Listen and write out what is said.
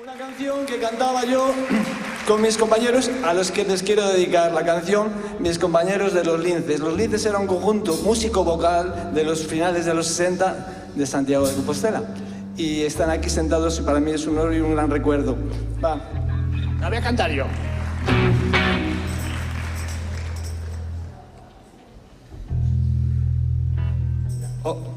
Una canción que cantaba yo con mis compañeros, a los que les quiero dedicar la canción, mis compañeros de Los Linces. Los Linces era un conjunto músico-vocal de los finales de los 60 de Santiago de Compostela. Y están aquí sentados y para mí es un honor y un gran recuerdo. Va. La voy a cantar yo. Oh.